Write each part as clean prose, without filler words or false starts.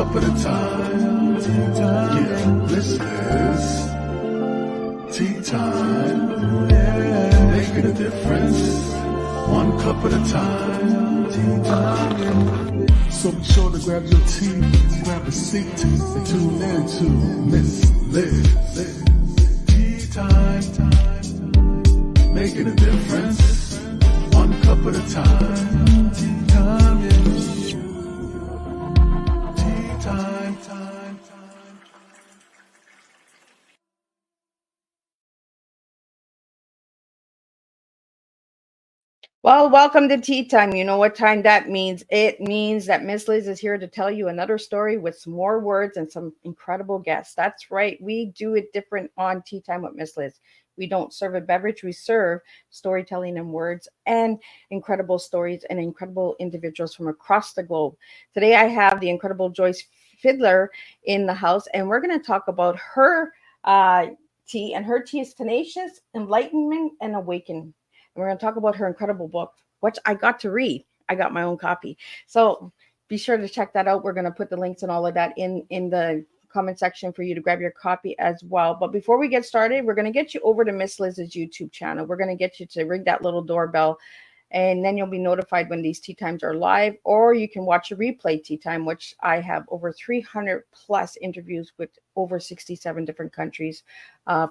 cup at a time. Yeah, this is tea time. Yeah, making a difference. One cup at a time. Tea time. So be sure to grab your tea, grab a seat, and tune in to Miss Liz. Tea time. Making a difference. One cup at a time. Tea time, yeah. Tea time. Well, welcome to Tea Time. You know what time that means. It means that Miss Liz is here to tell you another story with some more words and some incredible guests. That's right. We do it different on Tea Time with Miss Liz. We don't serve a beverage, we serve storytelling and words and incredible stories and incredible individuals from across the globe. Today, I have the incredible Joyce Fidler in the house, and we're going to talk about her tea. And her tea is tenacious, enlightenment, and awakening. We're going to talk about her incredible book, which I got to read. I got my own copy. So be sure to check that out. We're going to put the links and all of that in the comment section for you to grab your copy as well. But before we get started, we're going to get you over to Miss Liz's YouTube channel. We're going to get you to ring that little doorbell, and then you'll be notified when these tea times are live, or you can watch a replay tea time, which I have over 300 plus interviews with over 67 different countries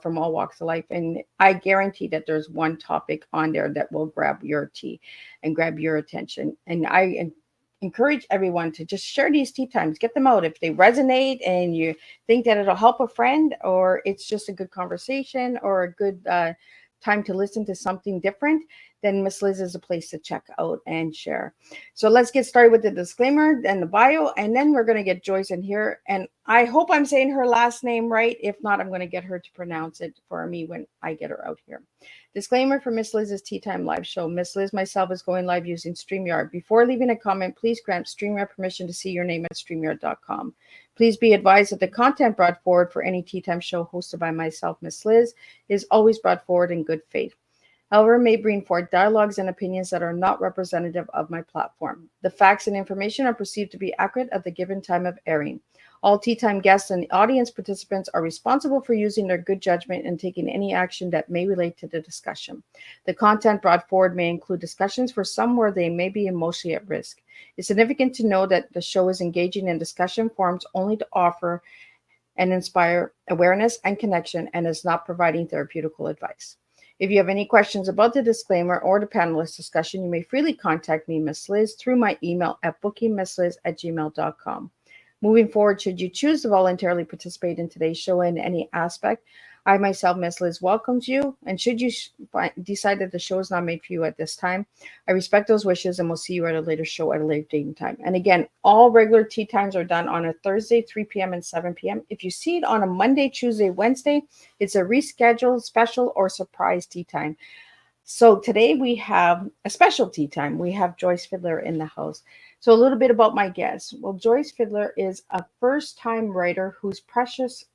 from all walks of life. And I guarantee that there's one topic on there that will grab your tea and grab your attention. And I encourage everyone to just share these tea times, get them out. If they resonate and you think that it'll help a friend, or it's just a good conversation or a good time to listen to something different, then Miss Liz is a place to check out and share. So let's get started with the disclaimer and the bio, and then we're going to get Joyce in here. And I hope I'm saying her last name right. If not, I'm going to get her to pronounce it for me when I get her out here. Disclaimer for Miss Liz's Tea Time live show. Miss Liz myself is going live using StreamYard. Before leaving a comment, please grant StreamYard permission to see your name at StreamYard.com. Please be advised that the content brought forward for any Tea Time show hosted by myself, Miss Liz, is always brought forward in good faith. However, may bring forth dialogues and opinions that are not representative of my platform. The facts and information are perceived to be accurate at the given time of airing. All Tea Time guests and audience participants are responsible for using their good judgment and taking any action that may relate to the discussion. The content brought forward may include discussions for some where they may be emotionally at risk. It's significant to know that the show is engaging in discussion forums only to offer and inspire awareness and connection, and is not providing therapeutical advice. If you have any questions about the disclaimer or the panelist discussion, you may freely contact me, Miss Liz, through my email at bookingmissliz@gmail.com. Moving forward, should you choose to voluntarily participate in today's show in any aspect, I myself, Miss Liz, welcomes you. And should you decide that the show is not made for you at this time, I respect those wishes, and we'll see you at a later show at a later date and time. And again, all regular tea times are done on a Thursday, 3 p.m. and 7 p.m. If you see it on a Monday, Tuesday, Wednesday, it's a rescheduled, special, or surprise tea time. So today we have a special tea time. We have Joyce Fidler in the house. So a little bit about my guest. Well, Joyce Fidler is a first-time writer whose precious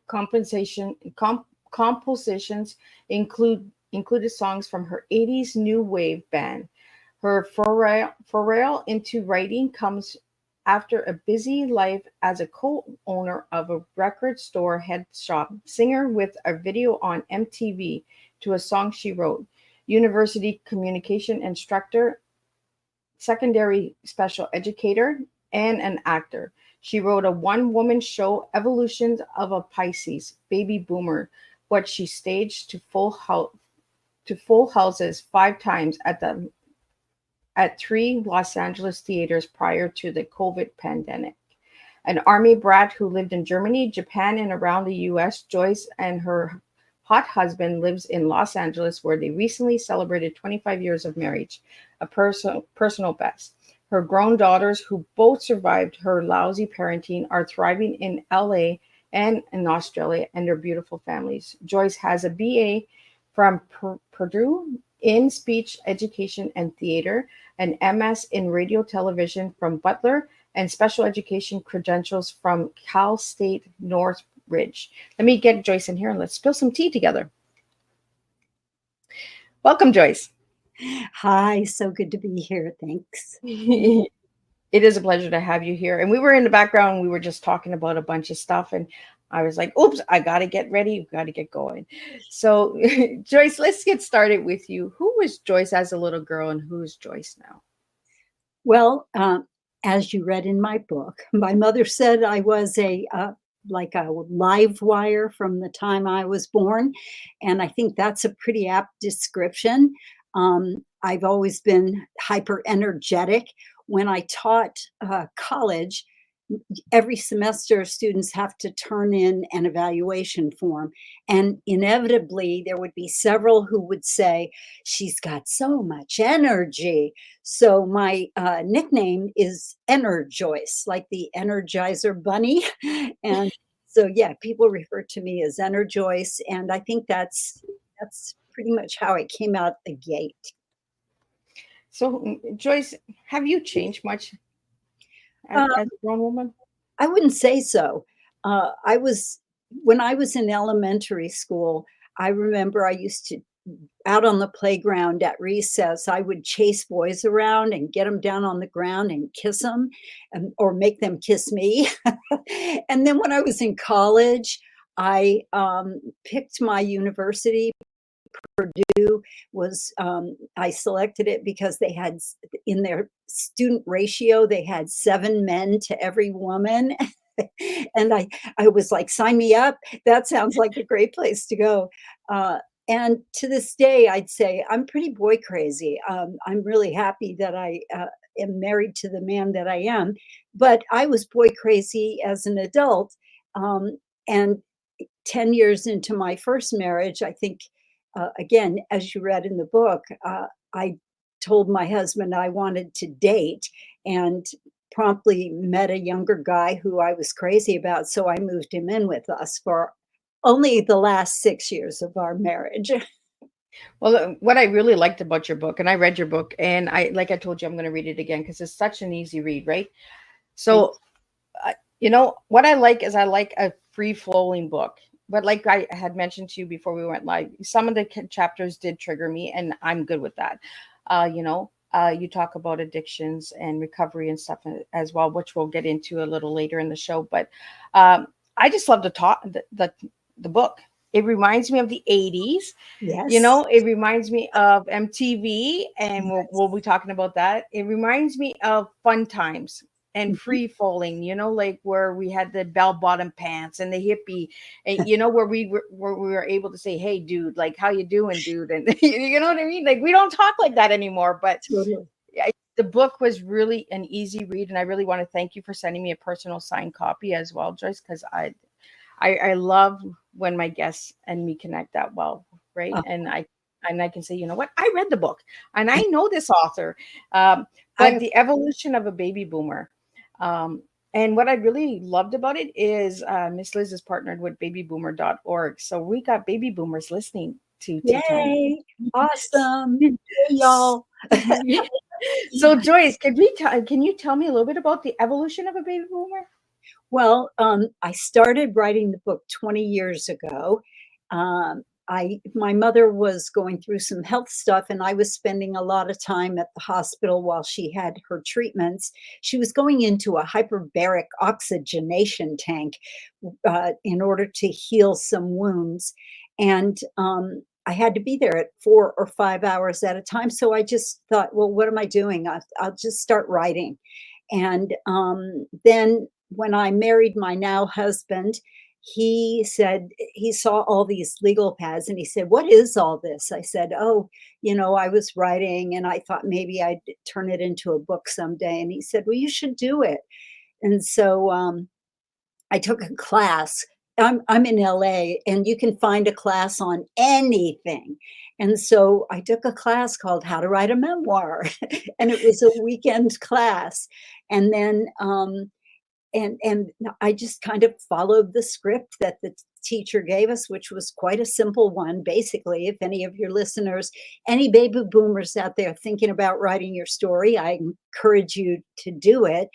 compositions included songs from her 80s new wave band. Her foray into writing comes after a busy life as a co-owner of a record store head shop, singer with a video on MTV to a song she wrote, university communication instructor, secondary special educator, and an actor. She wrote a one-woman show, Evolutions of a Pisces, Baby Boomer, what she staged to full houses 5 times at 3 Los Angeles theaters prior to the COVID pandemic. An army brat who lived in Germany, Japan, and around the US, Joyce and her hot husband lives in Los Angeles, where they recently celebrated 25 years of marriage, a personal best. Her grown daughters, who both survived her lousy parenting, are thriving in LA and in Australia, and their beautiful families. Joyce has a BA from Purdue in speech education and theater, an MS in radio television from Butler, and special education credentials from Cal State Northridge. Let me get Joyce in here and let's spill some tea together. Welcome, Joyce. Hi, so good to be here. Thanks. It is a pleasure to have you here. And we were in the background, we were just talking about a bunch of stuff, and I was like, oops, I got to get ready, got to get going. So, Joyce, let's get started with you. Who was Joyce as a little girl, and who's Joyce now? Well, as you read in my book, my mother said I was a like a live wire from the time I was born, and I think that's a pretty apt description. I've always been hyper energetic. When I taught college, every semester students have to turn in an evaluation form, and inevitably there would be several who would say she's got so much energy. So my nickname is Joyce, like the Energizer Bunny. And so yeah, people refer to me as Joyce, and I think that's pretty much how I came out the gate. So, Joyce, have you changed much as a grown woman? I wouldn't say so. I was When I was in elementary school, I remember I used to out on the playground at recess, I would chase boys around and get them down on the ground and kiss them, or make them kiss me. And then when I was in college, I picked my university. Purdue was I selected it because they had in their student ratio they had 7 men to every woman. And I was like, sign me up. That sounds like a great place to go. And to this day, I'd say I'm pretty boy crazy. I'm really happy that I am married to the man that I am, but I was boy crazy as an adult. And 10 years into my first marriage, I think, again, as you read in the book, I told my husband I wanted to date and promptly met a younger guy who I was crazy about. So I moved him in with us for only the last 6 years of our marriage. Well, what I really liked about your book, and I read your book, and like I told you, I'm going to read it again because it's such an easy read, right? So, what I like is I like a free flowing book. But like I had mentioned to you before we went live, some of the chapters did trigger me, and I'm good with that. You talk about addictions and recovery and stuff as well, which we'll get into a little later in the show. But I just love to talk the book. It reminds me of the 80s. Yes. It reminds me of MTV, and we'll Yes. be talking about that. It reminds me of fun times and Mhm. free falling, like where we had the bell bottom pants and the hippie, and where we were able to say, hey dude, like how you doing, dude, and you know what I mean, like we don't talk like that anymore. But Totally. the book was really an easy read, and I really want to thank you for sending me a personal signed copy as well, Joyce, because I love when my guests and me connect that well, right? Uh, And I can say, you know what, I read the book and I know this author. But I the evolution of a baby boomer. Um, and what I really loved about it is Miss Liz is partnered with babyboomer.org. So we got baby boomers listening to Tea Time. Yay! Awesome. Hey, y'all. So Joyce, can you tell me a little bit about the evolution of a baby boomer? Well, I started writing the book 20 years ago. My mother was going through some health stuff, and I was spending a lot of time at the hospital while she had her treatments. She was going into a hyperbaric oxygenation tank in order to heal some wounds, and I had to be there at 4 or 5 hours at a time. So I just thought, well, what am I doing? I'll just start writing. And then when I married my now husband, he said he saw all these legal pads and he said, "What is all this?" I said, "Oh, I was writing and I thought maybe I'd turn it into a book someday." And he said, "Well, you should do it." And so I took a class. I'm in LA and you can find a class on anything. And so I took a class called How to Write a Memoir. And it was a weekend class. And then and I just kind of followed the script that the teacher gave us, which was quite a simple one. Basically, if any of your listeners, any baby boomers out there thinking about writing your story, I encourage you to do it.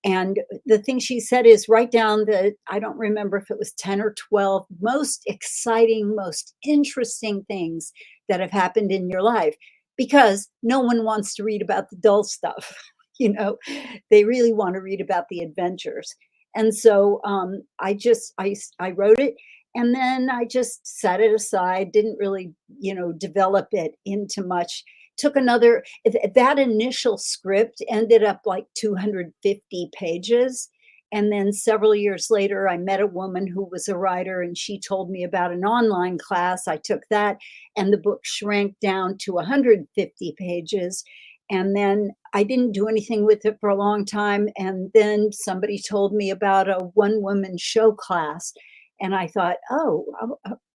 And the thing she said is write down I don't remember if it was 10 or 12 most exciting, most interesting things that have happened in your life, because no one wants to read about the dull stuff. you know, they really want to read about the adventures. And so I wrote it, and then I just set it aside, didn't really, develop it into much. Took another, that initial script ended up like 250 pages. And then several years later, I met a woman who was a writer, and she told me about an online class. I took that, and the book shrank down to 150 pages. And then I didn't do anything with it for a long time. And then somebody told me about a one woman show class. And I thought,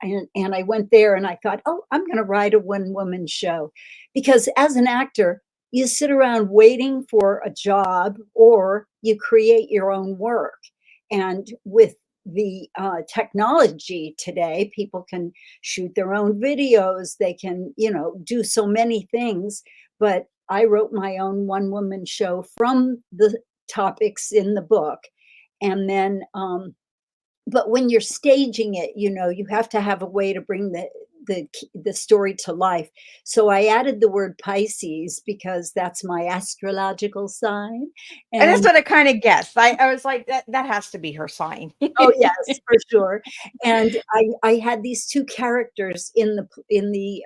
and I went there and I thought, I'm going to write a one woman show. Because as an actor, you sit around waiting for a job, or you create your own work. And with the technology today, people can shoot their own videos. They can, do so many things. But I wrote my own one woman show from the topics in the book. And then, but when you're staging it, you have to have a way to bring the story to life. So I added the word Pisces because that's my astrological sign. And that's what I kind of guessed. I was like, that has to be her sign. Oh yes, for sure. And I had these two characters in the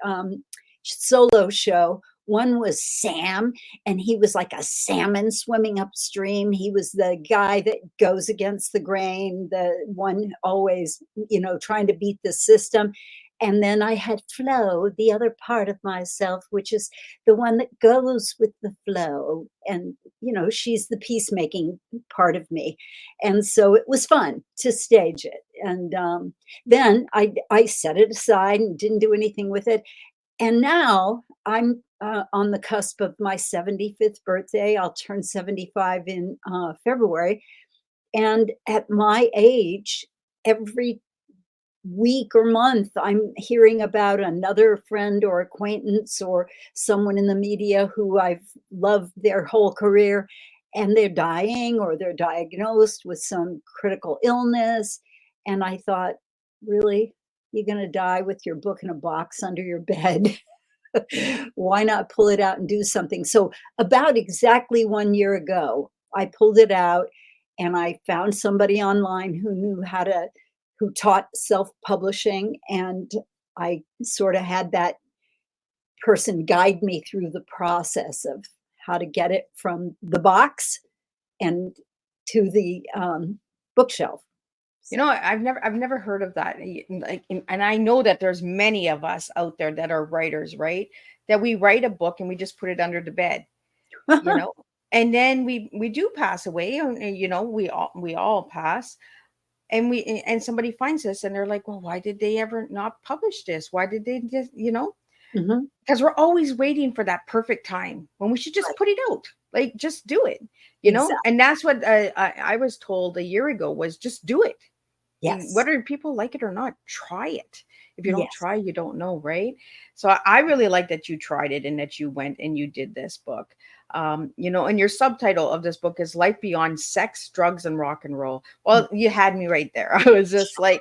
solo show. One was Sam, and he was like a salmon swimming upstream. He was the guy that goes against the grain, the one always, trying to beat the system. And then I had Flo, the other part of myself, which is the one that goes with the flow. And, she's the peacemaking part of me. And so it was fun to stage it. And then I set it aside and didn't do anything with it. And now I'm on the cusp of my 75th birthday. I'll turn 75 in February. And at my age, every week or month, I'm hearing about another friend or acquaintance or someone in the media who I've loved their whole career, and they're dying or they're diagnosed with some critical illness. And I thought, really? You're going to die with your book in a box under your bed? Why not pull it out and do something? So about exactly 1 year ago, I pulled it out, and I found somebody online who taught self-publishing. And I sort of had that person guide me through the process of how to get it from the box and to the bookshelf. I've never heard of that. And I know that there's many of us out there that are writers, right? That we write a book and we just put it under the bed, and then we do pass away, and we all pass, and somebody finds this and they're like, well, why did they ever not publish this? Why did they just, because we're always waiting for that perfect time when we should just put it out, like just do it, Exactly. And that's what I was told a year ago, was just do it. Yes. Whether people like it or not, try it. If you don't Yes. try, you don't know, right? So I really like that you tried it and that you went and you did this book. And your subtitle of this book is Life Beyond Sex, Drugs, and Rock and Roll. Well, you had me right there. I was just like,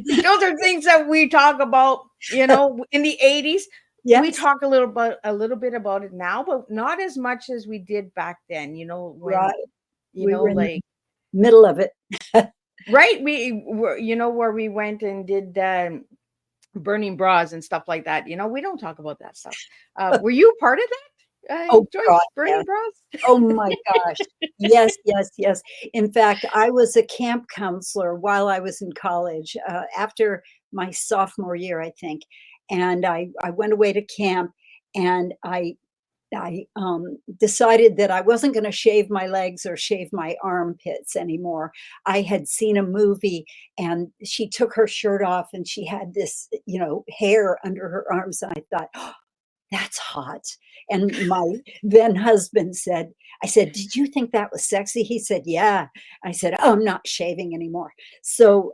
those are things that we talk about, in the 80s. Yes. We talk a little bit about it now, but not as much as we did back then, when, Right. We were in like the middle of it. right. We were, where we went and did burning bras and stuff like that. We don't talk about that stuff. Were you part of that? Oh, Joyce, God, burning yes. bras? Oh my gosh. Yes, yes, yes. In fact, I was a camp counselor while I was in college, after my sophomore year, I think. And I went away to camp, and I decided that I wasn't going to shave my legs or shave my armpits anymore. I had seen a movie, and she took her shirt off and she had this, hair under her arms. And I thought, oh, that's hot. And my then husband I said, did you think that was sexy? He said, yeah. I said, oh, I'm not shaving anymore. So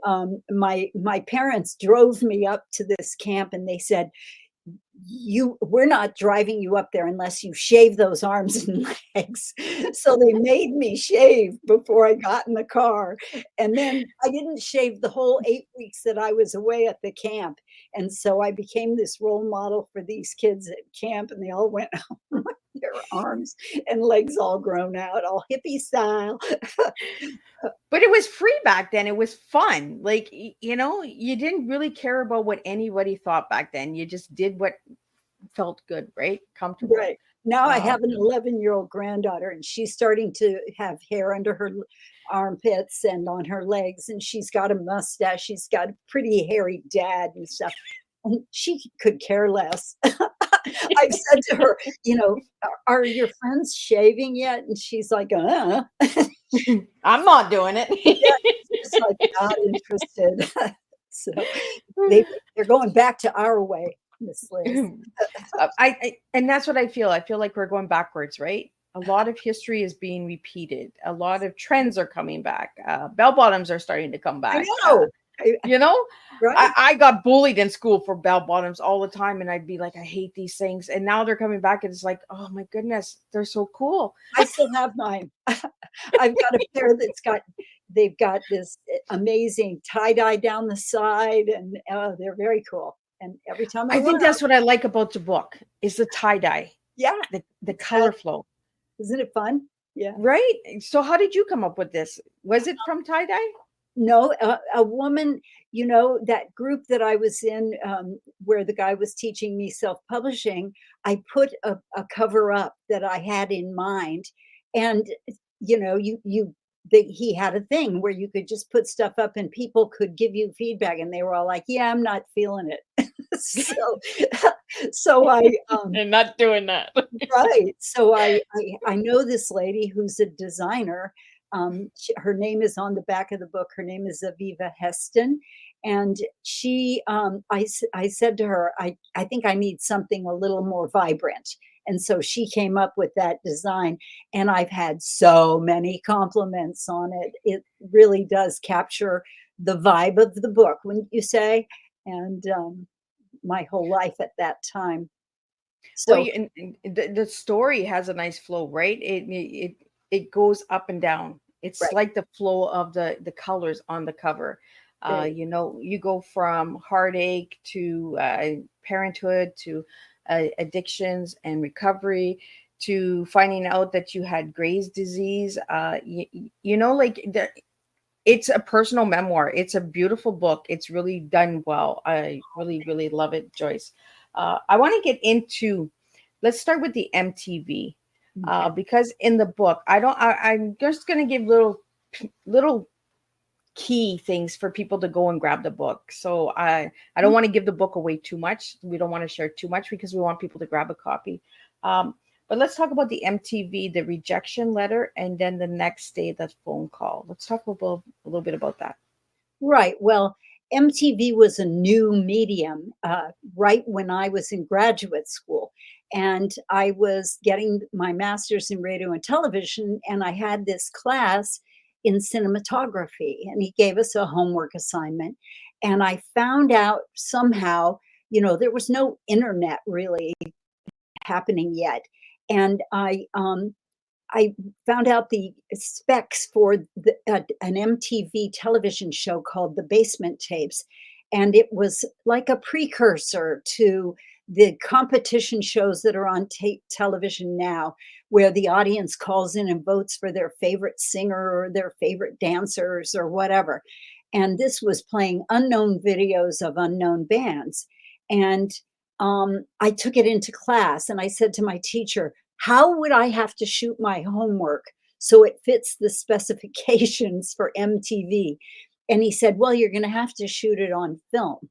my parents drove me up to this camp, and they said, we're not driving you up there unless you shave those arms and legs. So they made me shave before I got in the car. And then I didn't shave the whole 8 weeks that I was away at the camp. And so I became this role model for these kids at camp, and they all went home with their her arms and legs all grown out, all hippie style. But it was free back then. It was fun. Like, you know, you didn't really care about what anybody thought back then. You just did what felt good, right? Comfortable. Right. Now I Um, have an 11-year-old granddaughter, and she's starting to have hair under her armpits and on her legs, and she's got a mustache. She's got a pretty hairy dad and stuff. And she could care less. I've said to her, you know, are your friends shaving yet? And she's like, I'm not doing it. yeah, she's like not interested. So they're going back to our way, Miss Liz. And that's what I feel. I feel like we're going backwards, right? A lot of history is being repeated. A lot of trends are coming back. Bell bottoms are starting to come I back. know. You know, Right? I got bullied in school for bell bottoms all the time, and I'd be like, I hate these things. And now they're coming back, and it's like, oh my goodness, they're so cool. I still have mine. I've got a pair they've got this amazing tie-dye down the side, and they're very cool. And every time I I think wear that's what I like about the book is the tie-dye, yeah, the color flow. isn't it fun? Yeah. Right. So how did you come up with this? Was it from tie-dye? No, a woman, you know, that group that I was in, where the guy was teaching me self-publishing, I put a cover up that I had in mind. And, you know, he had a thing where you could just put stuff up and people could give you feedback, and they were all like, yeah, I'm not feeling it. So And not doing that. right. So I know this lady who's a designer. Her name is on the back of the book. Her name is Aviva Heston. And I said to her, I think I need something a little more vibrant. And so she came up with that design. And I've had so many compliments on it. It really does capture the vibe of the book, wouldn't you say? And my whole life at that time. So Well, and the story has a nice flow, right? It goes up and down. It's right. like the flow of the colors on the cover. Right. You know, you go from heartache to parenthood to addictions and recovery to finding out that you had Graves' disease. You know, like it's a personal memoir. It's a beautiful book. It's really done well. I really, really love it, Joyce. I want to get into, let's start with the MTV. Because in the book, I'm just going to give little key things for people to go and grab the book. So I don't want to give the book away too much. We don't want to share too much because we want people to grab a copy. But let's talk about the MTV, the rejection letter, and then the next day, the phone call. Let's talk a little bit about that. Right. Well, MTV was a new medium right when I was in graduate school. And I was getting my master's in radio and television, and I had this class in cinematography, and he gave us a homework assignment. And I found out somehow, you know, there was no internet really happening yet. And I found out the specs for an MTV television show called The Basement Tapes. And it was like a precursor to the competition shows that are on television now, where the audience calls in and votes for their favorite singer or their favorite dancers or whatever. And this was playing unknown videos of unknown bands. And I took it into class, and I said to my teacher, how would I have to shoot my homework so it fits the specifications for MTV? And he said, well, you're going to have to shoot it on film.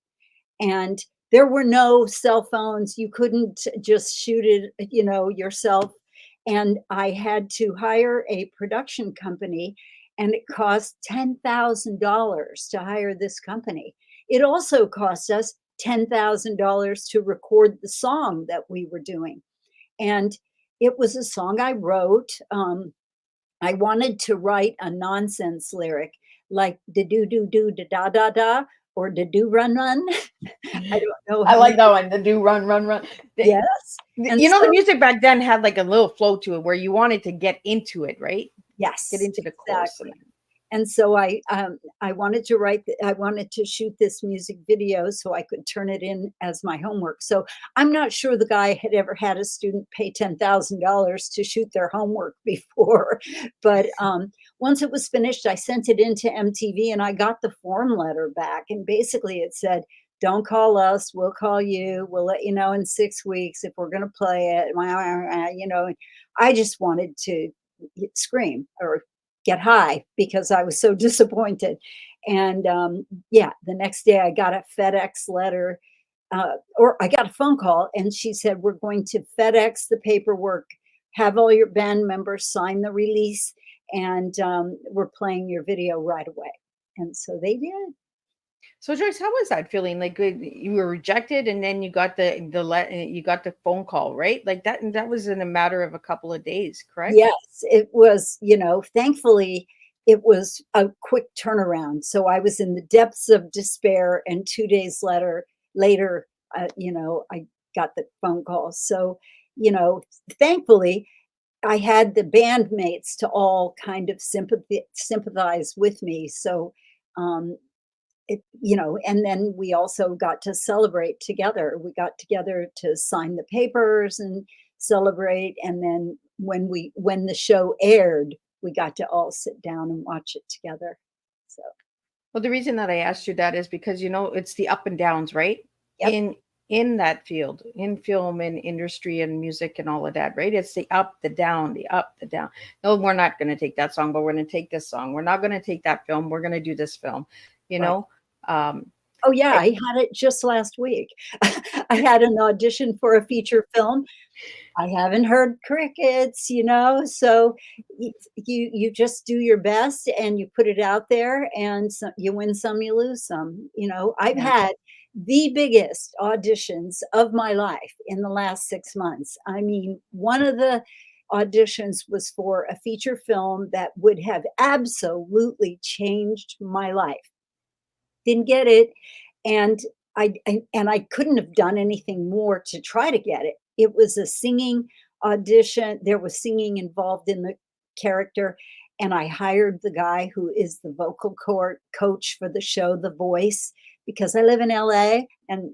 And there were no cell phones. You couldn't just shoot it, you know, yourself. And I had to hire a production company, and it cost $10,000 to hire this company. It also cost us $10,000 to record the song that we were doing. And it was a song I wrote. I wanted to write a nonsense lyric like da do do do da da da da or da do run run. I don't know. I like that one. The do run run run. Yes. And you know, the music back then had like a little flow to it where you wanted to get into it, right? Yes. Get into the chorus. Exactly. And so I wanted to I wanted to shoot this music video so I could turn it in as my homework. So I'm not sure the guy had ever had a student pay $10,000 to shoot their homework before. But once it was finished, I sent it into MTV and I got the form letter back. And basically it said, don't call us, we'll call you. We'll let you know in 6 weeks if we're going to play it. You know, I just wanted to scream or get high because I was so disappointed. And yeah, the next day I got a FedEx letter, or I got a phone call, and she said, we're going to FedEx the paperwork, have all your band members sign the release, and we're playing your video right away. And so they did. So Joyce, how was that feeling? Like you were rejected, and then you got you got the phone call, right? Like that, and that was in a matter of a couple of days, correct? Yes, it was, you know, thankfully it was a quick turnaround. So I was in the depths of despair, and 2 days later, you know, I got the phone call. So, you know, thankfully I had the bandmates to all kind of sympathize with me. So, you know, and then we also got to celebrate together. We got together to sign the papers and celebrate. And then when the show aired, we got to all sit down and watch it together. So, Well, the reason that I asked you that is because, you know, it's the up and downs, right? yep, In that field, in film and industry and music and all of that, right? It's the up, the down, the up, the down. No, we're not going to take that song, but we're going to take this song. We're not going to take that film. We're going to do this film, you right. know? Oh yeah, I had it just last week. I had an audition for a feature film. I haven't heard crickets, you know, so you just do your best and you put it out there, and you win some, you lose some. You know, I've Yeah. had the biggest auditions of my life in the last 6 months. I mean, one of the auditions was for a feature film that would have absolutely changed my life. Didn't get it, and I couldn't have done anything more to try to get it. It was a singing audition. There was singing involved in the character, and I hired the guy who is the vocal coach for the show The Voice, because I live in LA and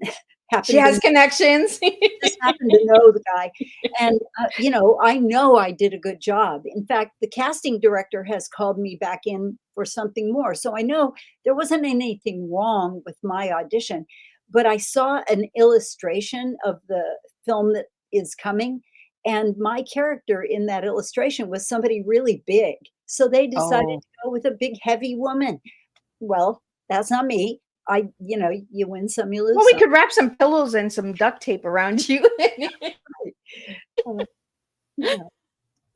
She happened has to connections. just happened to know the guy. And, you know I did a good job. In fact, the casting director has called me back in for something more. So I know there wasn't anything wrong with my audition, but I saw an illustration of the film that is coming. And my character in that illustration was somebody really big. So they decided Oh, to go with a big, heavy woman. Well, that's not me. You know, you win some, you well, lose we some. could wrap some pillows and some duct tape around you. Uh, yeah.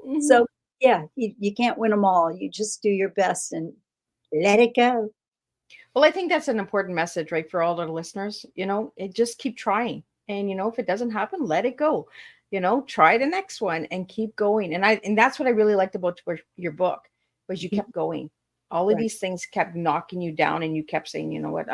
Mhm. So, yeah, you can't win them all. You just do your best and let it go. Well, I think that's an important message, right, for all our listeners. You know, it just keep trying, and you know, if it doesn't happen, let it go. You know, try the next one and keep going. And that's what I really liked about your book, was you Mhm. kept going. All of Right. these things kept knocking you down, and you kept saying, you know what,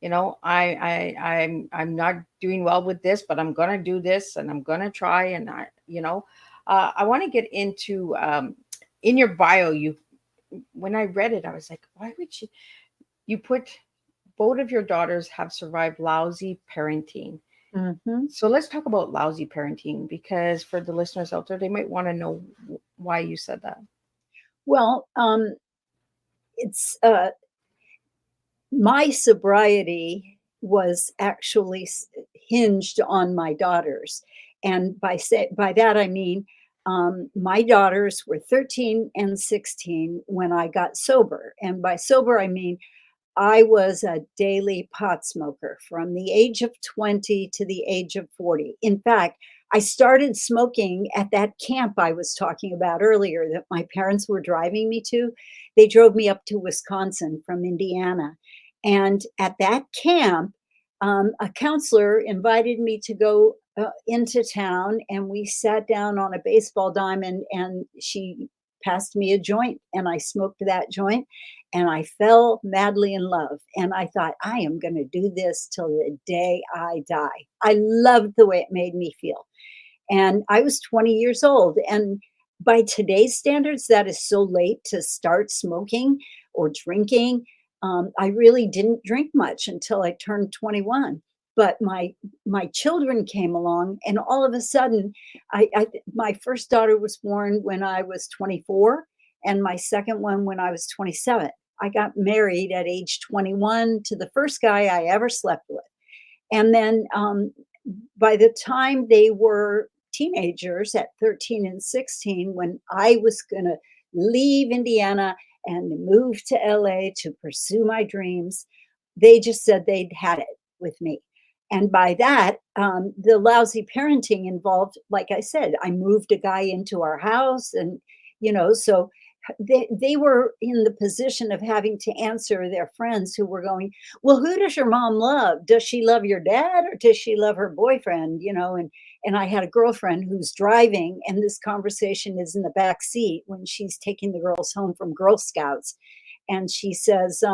you know, I'm not doing well with this, but I'm gonna do this, and I'm gonna try. And you know, I want to get into in your bio. You, when I read it, I was like, why would you put both of your daughters have survived lousy parenting. Mhm. So let's talk about lousy parenting, because for the listeners out there, they might want to know why you said that. Well, it's my sobriety was actually hinged on my daughters, and by that I mean my daughters were 13 and 16 when I got sober, and by sober I mean I was a daily pot smoker from the age of 20 to the age of 40. In fact, I started smoking at that camp I was talking about earlier that my parents were driving me to. They drove me up to Wisconsin from Indiana. And at that camp, a counselor invited me to go into town, and we sat down on a baseball diamond, and she passed me a joint, and I smoked that joint, and I fell madly in love. And I thought, I am going to do this till the day I die. I loved the way it made me feel. And I was 20 years old. And by today's standards, that is so late to start smoking or drinking. I really didn't drink much until I turned 21. But my children came along, and all of a sudden, my first daughter was born when I was 24, and my second one when I was 27. I got married at age 21 to the first guy I ever slept with. And then by the time they were teenagers at 13 and 16, when I was going to leave Indiana and move to LA to pursue my dreams, they just said they'd had it with me. And by that, the lousy parenting involved, like I said, I moved a guy into our house. And, so they were in the position of having to answer their friends who were going, well, who does your mom love? Does she love your dad or does she love her boyfriend? And I had a girlfriend who's driving, and this conversation is in the back seat when she's taking the girls home from Girl Scouts. And she says,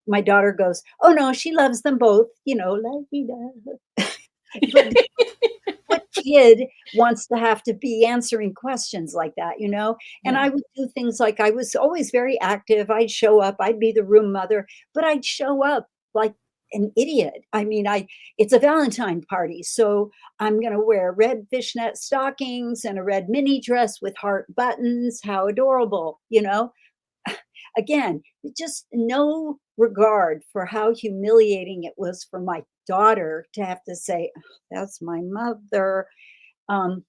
my daughter goes, oh no, she loves them both, like he does. But what kid wants to have to be answering questions like that, And Yeah. I would do things like, I was always very active. I'd show up, I'd be the room mother, but I'd show up like an idiot. I mean, it's a Valentine party, so I'm going to wear red fishnet stockings and a red mini dress with heart buttons. How adorable, Again, just no regard for how humiliating it was for my daughter to have to say, "Oh, that's my mother." Um,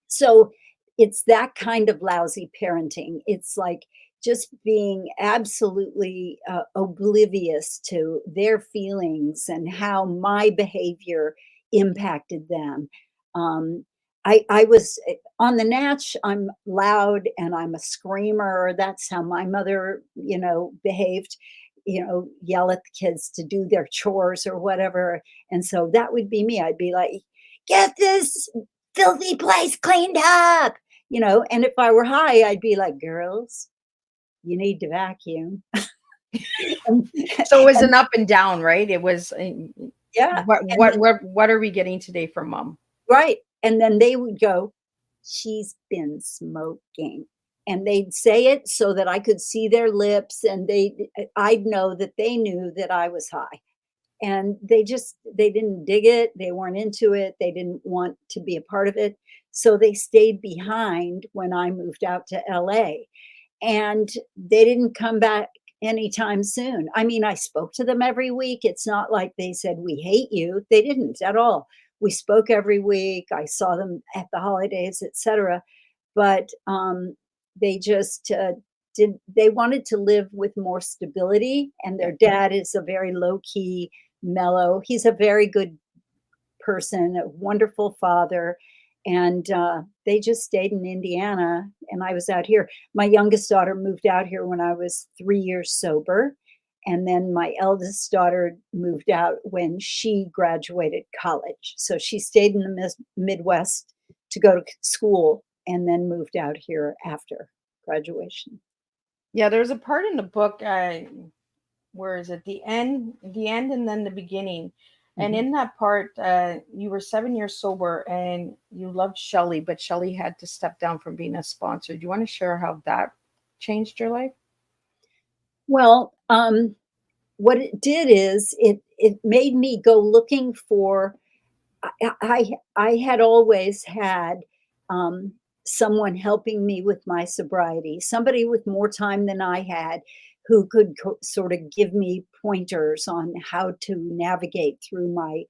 so it's that kind of lousy parenting. It's like just being absolutely oblivious to their feelings and how my behavior impacted them. Um, I was on the natch. I'm loud and I'm a screamer. That's how my mother, behaved. Yell at the kids to do their chores or whatever. And so that would be me. I'd be like, "Get this filthy place cleaned up." And if I were high, I'd be like, "Girls, you need to vacuum." And So it was and an up and down, right? It was yeah, what and what then what what are we getting today from mom? right, and then they would go, "She's been smoking." And they'd say it so that I could see their lips, and I'd know that they knew that I was high. And they didn't dig it, they weren't into it, they didn't want to be a part of it, so they stayed behind when I moved out to LA, and they didn't come back anytime soon. I mean, I spoke to them every week. It's not like they said, "We hate you." They didn't at all. We spoke every week, I saw them at the holidays, etcetera, but, they just, they wanted to live with more stability, and Yeah. their dad is a very low-key, mellow, he's a very good person, a wonderful father, and, they just stayed in Indiana, and I was out here. My youngest daughter moved out here when I was 3 years sober, and then my eldest daughter moved out when she graduated college. So she stayed in the Midwest to go to school and then moved out here after graduation. Yeah, there's a part in the book, where is it? The end and then the beginning. And Mhm. in that part, you were 7 years sober and you loved Shelley, but Shelley had to step down from being a sponsor. Do you want to share how that changed your life? Well, what it did is it made me go looking for I had always had, um, someone helping me with my sobriety, somebody with more time than I had who could sort of give me pointers on how to navigate through my,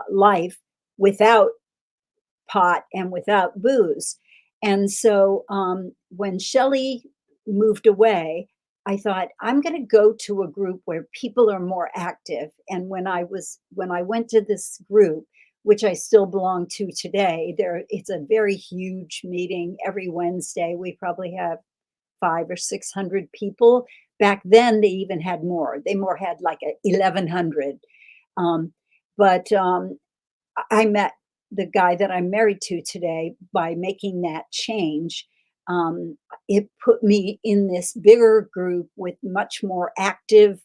life without pot and without booze. And so when Shelley moved away, I thought I'm going to go to a group where people are more active. And when I went to this group, which I still belong to today, it's a very huge meeting every Wednesday. We probably have 500 or 600 people. Back then, they even had more. They more had like 1,100. Um, but I met the guy that I'm married to today by making that change. Um, it put me in this bigger group with much more active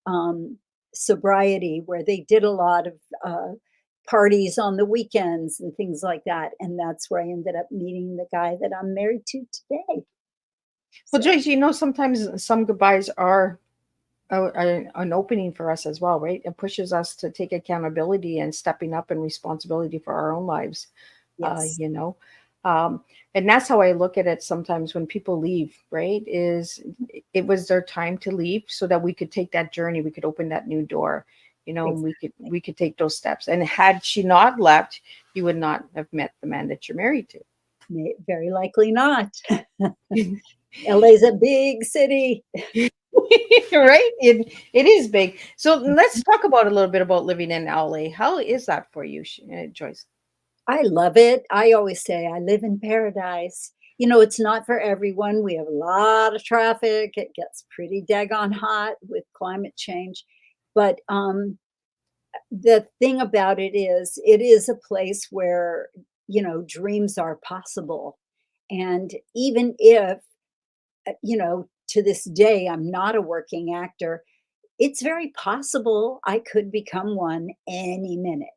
um, sobriety, where they did a lot of parties on the weekends and things like that. And that's where I ended up meeting the guy that I'm married to today. Well, So, Joyce, sometimes some goodbyes are an opening for us as well, right? It pushes us to take accountability and stepping up and responsibility for our own lives. uh, yes, you know um, and that's how I look at it sometimes when people leave, right? Is it was their time to leave so that we could take that journey, we could open that new door, and we could exactly. we could take those steps. And had she not left, you would not have met the man that you're married to. Very likely not. LA's a big city. Right, it is big. So let's talk about a little bit about living in LA. How is that for you, Joyce? I love it. I always say I live in paradise. It's not for everyone. We have a lot of traffic. It gets pretty daggone hot with climate change. But the thing about it is a place where, dreams are possible. And even if, to this day, I'm not a working actor, it's very possible I could become one any minute,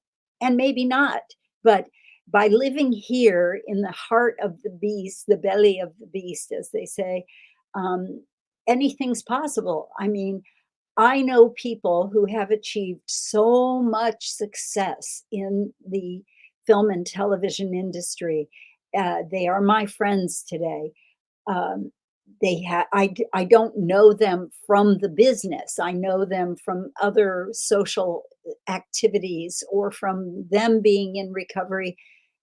and maybe not. But by living here in the heart of the beast, the belly of the beast, as they say, um, anything's possible. I mean, I know people who have achieved so much success in the film and television industry. They are my friends today. um, I don't know them from the business. I know them from other social activities or from them being in recovery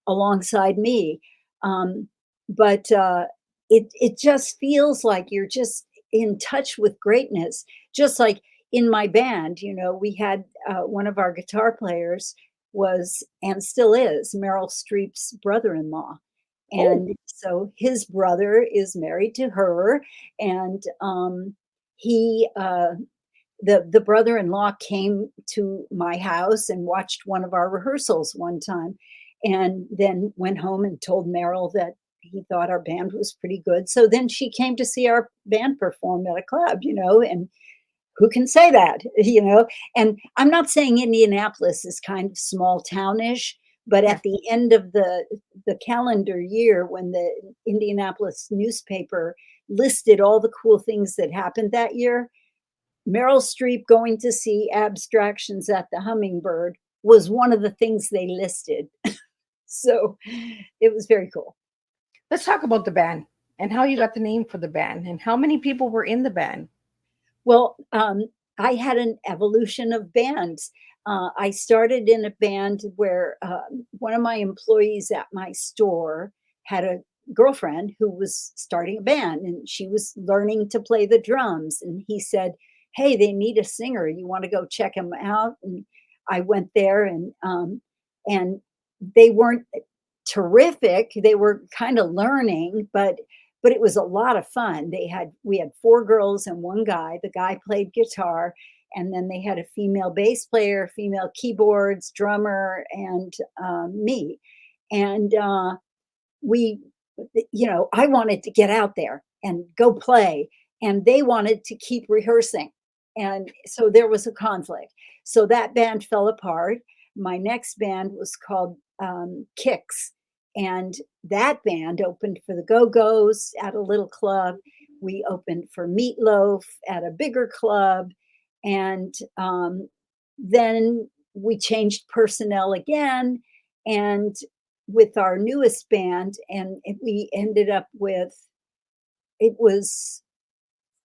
alongside me. Um, but it just feels like you're just in touch with greatness. Just like in my band, we had one of our guitar players was and still is Meryl Streep's brother-in-law. Oh, And so his brother is married to her, and he the brother-in-law came to my house and watched one of our rehearsals one time, and then went home and told Meryl that he thought our band was pretty good. So then she came to see our band perform at a club, and who can say that, And I'm not saying Indianapolis is kind of small townish, but yeah. at the end of the calendar year, when the Indianapolis newspaper listed all the cool things that happened that year, Meryl Streep going to see Abstractions at the Hummingbird was one of the things they listed. So it was very cool. Let's talk about the band and how you got the name for the band and how many people were in the band. Well, I had an evolution of bands. I started in a band where one of my employees at my store had a girlfriend who was starting a band, and she was learning to play the drums. And he said, "Hey, they need a singer. You want to go check them out?" And I went there, and they weren't terrific. They were kind of learning, but it was a lot of fun. We had four girls and one guy. The guy played guitar, and then they had a female bass player, female keyboards, drummer, and me. And we, I wanted to get out there and go play, and they wanted to keep rehearsing. And so there was a conflict. So that band fell apart. My next band was called Kicks, and that band opened for the Go-Go's at a little club. We opened for Meatloaf at a bigger club. And then we changed personnel again. And with our newest band, and we ended up with, it was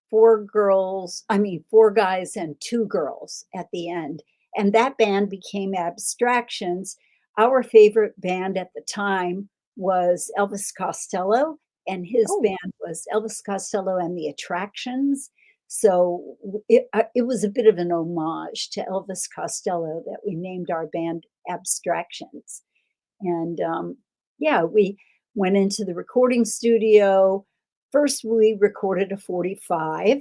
four guys and two girls at the end. And that band became Abstractions. Our favorite band at the time was Elvis Costello, and his Oh, band was Elvis Costello and the Attractions. So it was a bit of an homage to Elvis Costello that we named our band Abstractions. And yeah, we went into the recording studio. First, we recorded a 45,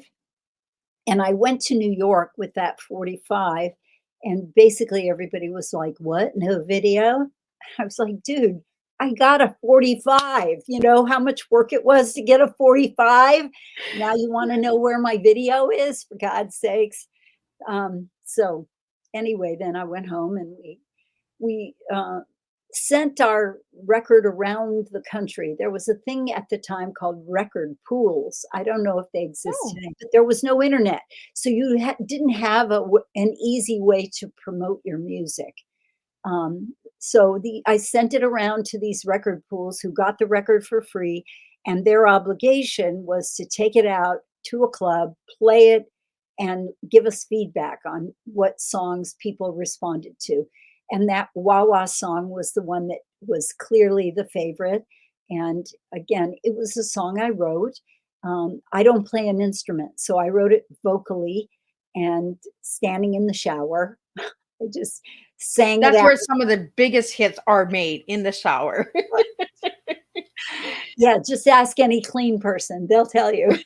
and I went to New York with that 45. And basically, everybody was like, "What? No video?" I was like, "Dude, I got a 45. You know how much work it was to get a 45? Now you want to know where my video is, for God's sakes." So, anyway, then I went home and we sent our record around the country. There was a thing at the time called record pools. I don't know if they exist Oh, today, but there was no internet. So you didn't have an easy way to promote your music. So I sent it around to these record pools who got the record for free, and their obligation was to take it out to a club, play it, and give us feedback on what songs people responded to. And that Wah Wah song was the one that was clearly the favorite. And again, it was a song I wrote. I don't play an instrument, so I wrote it vocally and standing in the shower. I just sang it that's out. where some of the biggest hits are made, in the shower. Yeah, just ask any clean person, they'll tell you.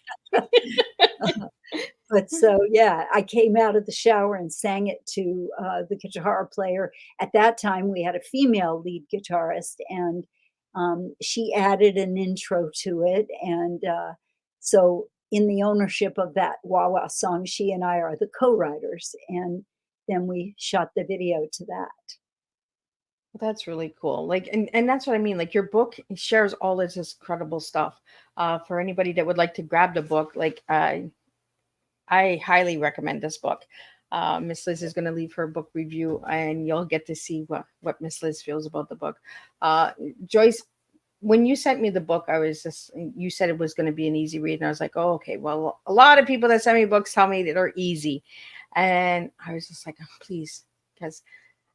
But so, yeah, I came out of the shower and sang it to the guitar player. At that time, we had a female lead guitarist, and she added an intro to it. And so, in the ownership of that Wah Wah song, she and I are the co-writers. And then we shot the video to that. That's really cool. Like, and that's what I mean. Like, your book shares all this incredible stuff. For anybody that would like to grab the book, like, I highly recommend this book. Miss Liz is going to leave her book review, and you'll get to see what Miss Liz feels about the book. Joyce, when you sent me the book, you said it was going to be an easy read, and I was like, oh, okay. Well, a lot of people that send me books tell me that they're easy, and I was just like, oh, please, because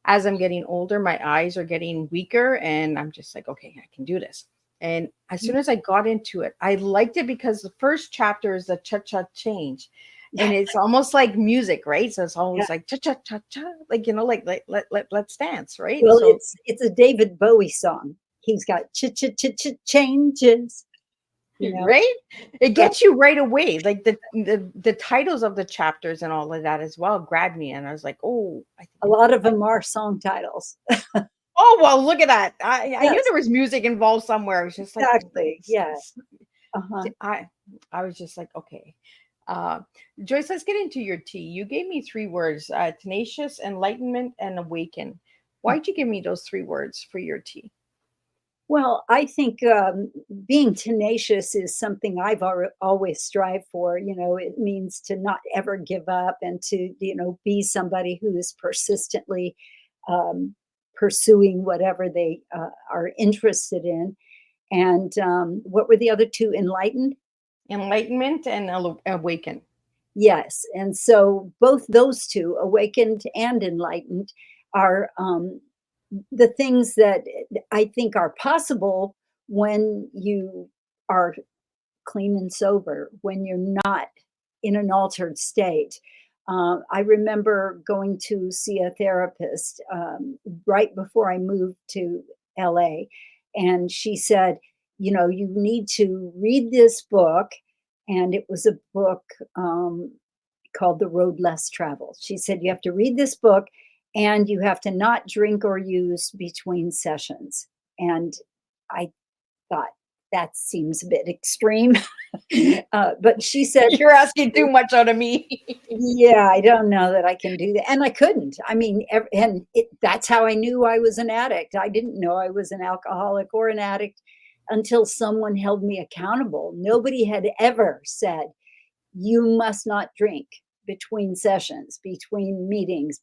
as I'm getting older, my eyes are getting weaker, and I'm just like, okay, I can do this. And as soon as I got into it, I liked it because the first chapter is the cha-cha change. And it's almost like music, right? So it's Yeah. always like cha-cha-cha-cha, like, let's dance, right? Well, So it's a David Bowie song. He's got changes, you know. right? It So gets you right away. Like the titles of the chapters and all of that as well grabbed me. And I was like, oh, a lot of them are song titles. oh, well, look at that. I knew Yes, there was music involved somewhere. I was just like, exactly. Yeah. Uh-huh. I was just like, okay. Uh, Joyce, let's get into your tea. You gave me three words: tenacious, enlightenment, and awaken. Why'd you give me those three words for your tea? Well, I think being tenacious is something I've always strived for. You know, it means to not ever give up and to, be somebody who is persistently um, pursuing whatever they are interested in. And what were the other two? Enlightened? Enlightenment and awaken. Yes. And so both those two, awakened and enlightened, are the things that I think are possible when you are clean and sober, when you're not in an altered state. I remember going to see a therapist right before I moved to LA, and she said, you need to read this book. And it was a book called The Road Less Traveled. She said, you have to read this book and you have to not drink or use between sessions. And I thought, that seems a bit extreme. But she said, You're asking too much out of me. yeah, I don't know that I can do that. And I couldn't. I mean, that's how I knew I was an addict. I didn't know I was an alcoholic or an addict until someone held me accountable. Nobody had ever said, you must not drink between sessions, between meetings,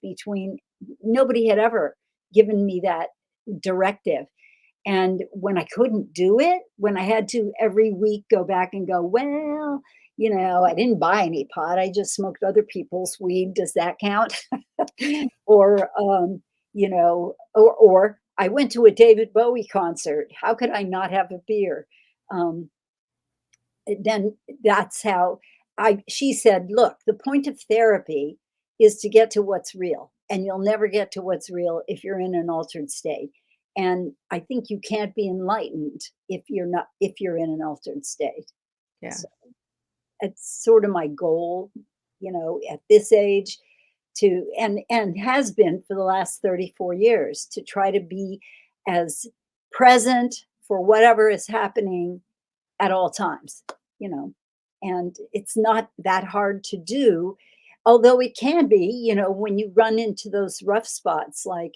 nobody had ever given me that directive. And when I couldn't do it, when I had to every week go back and go, well, I didn't buy any pot. I just smoked other people's weed. Does that count? Or, or I went to a David Bowie concert. How could I not have a beer? Um, then that's how she said, look, the point of therapy is to get to what's real. And you'll never get to what's real if you're in an altered state. And I think you can't be enlightened if you're in an altered state. Yeah. So it's sort of my goal, at this age and has been for the last 34 years to try to be as present for whatever is happening at all times, and it's not that hard to do, although it can be, when you run into those rough spots like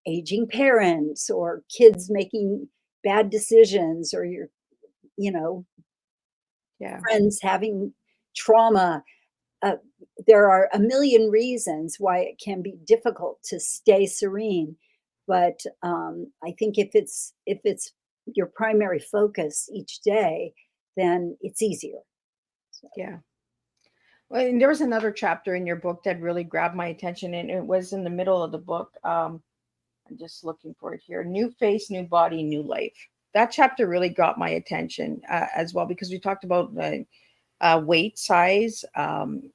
aging parents or kids making bad decisions or your, you know, Yeah. friends having trauma. Uh, there are a million reasons why it can be difficult to stay serene, but I think if it's your primary focus each day, then it's easier. So, Yeah. Well, and there was another chapter in your book that really grabbed my attention, and it was in the middle of the book. I'm just looking for it here. New face, new body, new life. That chapter really got my attention as well, because we talked about weight, size, and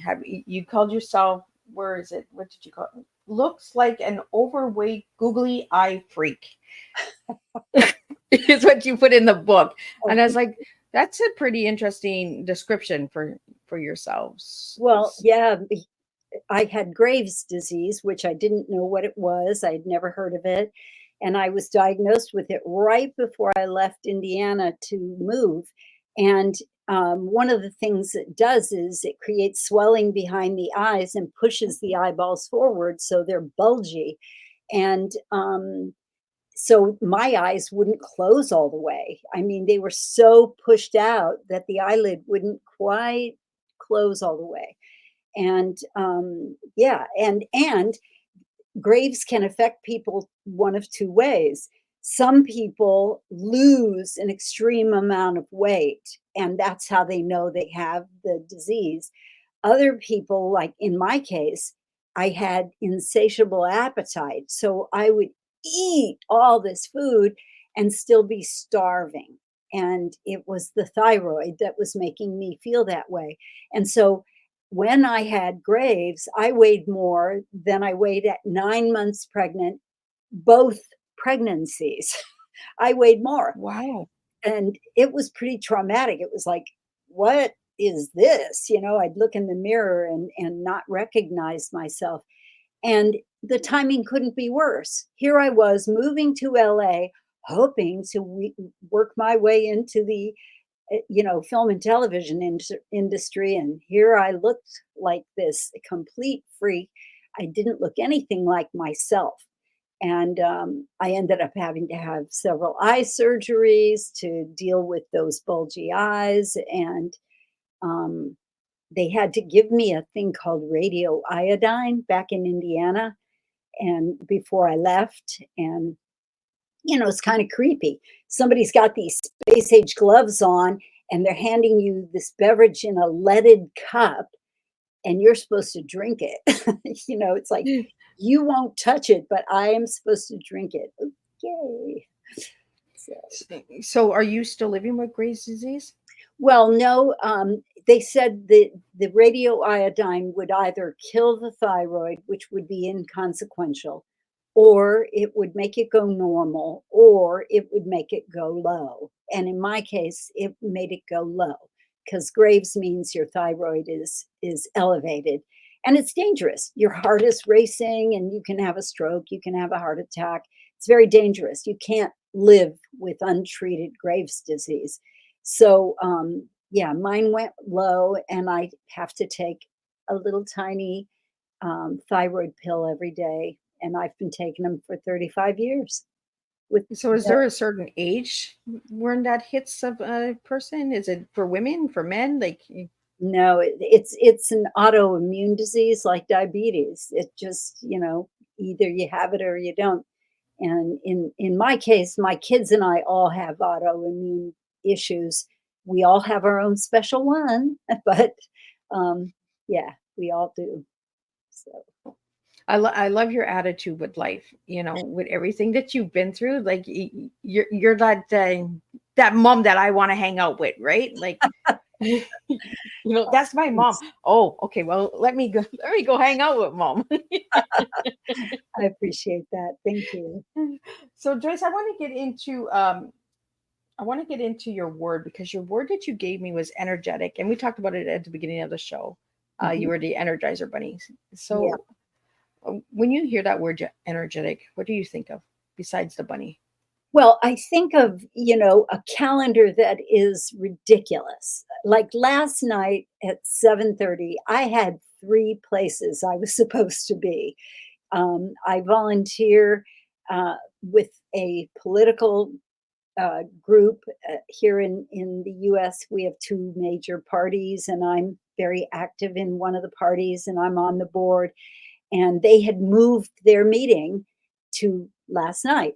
have you called yourself? Where is it? What did you call it? Looks like an overweight, googly eye freak. Is what you put in the book, and I was like, that's a pretty interesting description for yourselves. well, yeah, I had Graves' disease, which I didn't know what it was. I'd never heard of it. And I was diagnosed with it right before I left Indiana to move. And one of the things it does is it creates swelling behind the eyes and pushes the eyeballs forward so they're bulgy. And so my eyes wouldn't close all the way. I mean, they were so pushed out that the eyelid wouldn't quite close all the way. And yeah, and Graves can affect people one of two ways. Some people lose an extreme amount of weight, and that's how they know they have the disease. Other people, like in my case, I had insatiable appetite. So I would eat all this food and still be starving. And it was the thyroid that was making me feel that way. And so when I had Graves, I weighed more than I weighed at 9 months pregnant, both pregnancies. I weighed more, Wow. and it was pretty traumatic. It was like, what is this? I'd look in the mirror and not recognize myself. And the timing couldn't be worse. Here I was moving to LA, hoping to work my way into the film and television industry. And here I looked like this complete freak. I didn't look anything like myself. And I ended up having to have several eye surgeries to deal with those bulgy eyes. And um, they had to give me a thing called radioiodine back in Indiana and before I left. And, it's kind of creepy. Somebody's got these space age gloves on and they're handing you this beverage in a leaded cup and you're supposed to drink it. It's like, you won't touch it, but I am supposed to drink it. Okay. So, So, are you still living with Graves' disease? well, no, they said that the radioiodine would either kill the thyroid, which would be inconsequential, or it would make it go normal, or it would make it go low. And in my case, it made it go low because Graves means your thyroid is elevated and it's dangerous. Your heart is racing and you can have a stroke, you can have a heart attack. It's very dangerous. You can't live with untreated Graves' disease. So, yeah, mine went low, and I have to take a little tiny thyroid pill every day, and I've been taking them for 35 years. With So, is no, there a certain age when that hits a person? Is it for women, for men? Like, no, it's an autoimmune disease like diabetes. It just, either you have it or you don't. And in my case, my kids and I all have autoimmune issues. We all have our own special one, but yeah, we all do. So I love your attitude with life. With everything that you've been through, like you're that mom that I want to hang out with, right? Like, that's my mom. thanks. Oh, okay. Well, let me go. Let me go hang out with mom. I appreciate that. Thank you. So, Joyce, I want to get into your word, because your word that you gave me was energetic, and we talked about it at the beginning of the show. You Mhm. were the Energizer Bunny. Yeah. So, when you hear that word energetic, what do you think of besides the bunny? Well, I think of, a calendar that is ridiculous. Like last night at 7:30, I had 3 places I was supposed to be. I volunteer with a political group here in the US. We have two major parties, and I'm very active in one of the parties, and I'm on the board. And they had moved their meeting to last night.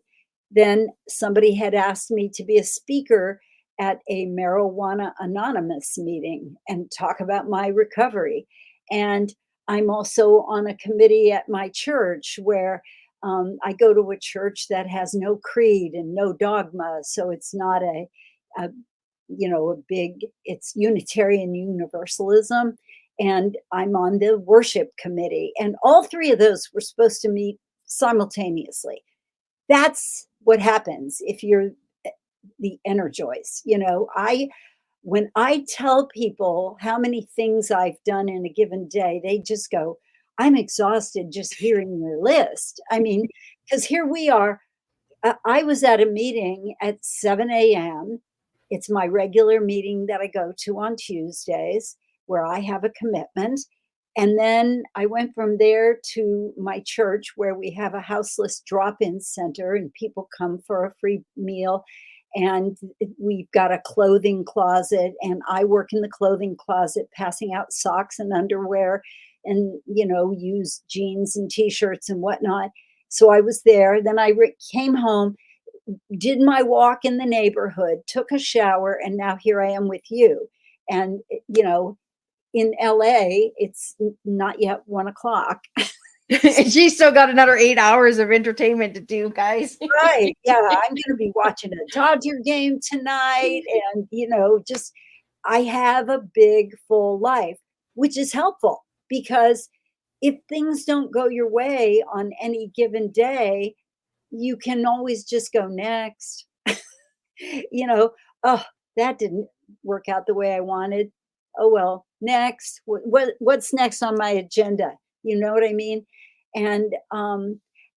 Then somebody had asked me to be a speaker at a Marijuana Anonymous meeting and talk about my recovery. And I'm also on a committee at my church where I go to a church that has no creed and no dogma, so it's not a a big. It's Unitarian Universalism, and I'm on the worship committee, and all three of those were supposed to meet simultaneously. That's what happens if you're the Energize. I when I tell people how many things I've done in a given day, they just go, I'm exhausted just hearing your list. I mean, because here we are. I was at a meeting at 7 a.m. It's my regular meeting that I go to on Tuesdays where I have a commitment. And then I went from there to my church where we have a houseless drop in center and people come for a free meal. And we've got a clothing closet, and I work in the clothing closet, passing out socks and underwear and, use jeans and t shirts and whatnot. So I was there. Then I came home, did my walk in the neighborhood, took a shower, and now here I am with you. And, in LA, it's not yet 1 o'clock. She's still got another 8 hours of entertainment to do, guys. Right. Yeah. I'm going to be watching a Dodger game tonight. And, just I have a big, full life, which is helpful because if things don't go your way on any given day, you can always just go next. Oh, that didn't work out the way I wanted. Oh well, next. What's next on my agenda? You know what I mean? And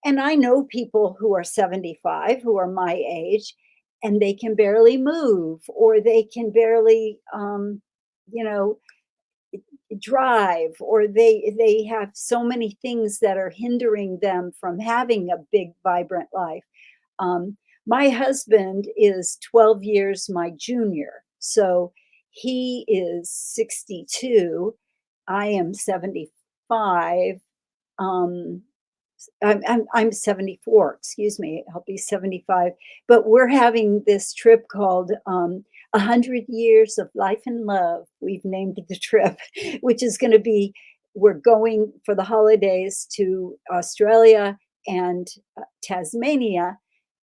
and I know people who are 75 who are my age, and they can barely move, or they can barely you know drive, or they have so many things that are hindering them from having a big vibrant life. My husband is 12 years my junior, so he is 62. I am 75. um, I'm 74, excuse me, I'll be 75. But we're having this trip called 100 Years of Life and Love. We've named the trip, which is going to be, we're going for the holidays to Australia and Tasmania.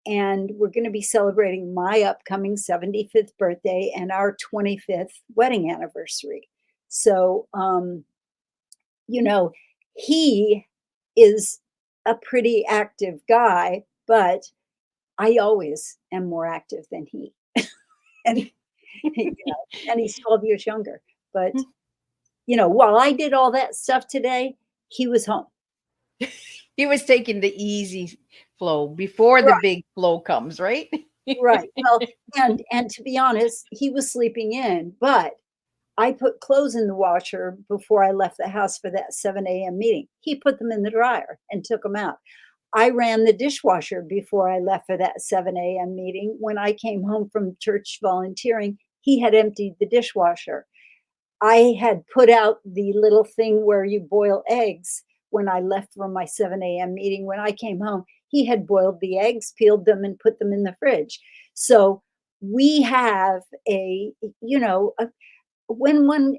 And we're going to be celebrating my upcoming 75th birthday and our 25th wedding anniversary. So, he is a pretty active guy, but I always am more active than he. and, and he's 12 years younger. But, while I did all that stuff today, he was home. He was taking the easy flow before the big flow comes, right? Right. Well, and to be honest, he was sleeping in, but I put clothes in the washer before I left the house for that 7 a.m. meeting. He put them in the dryer and took them out. I ran the dishwasher before I left for that 7 a.m. meeting. When I came home from church volunteering, he had emptied the dishwasher. I had put out the little thing where you boil eggs when I left for my 7 a.m. meeting. When I came home, he had boiled the eggs, peeled them, and put them in the fridge. So we have when one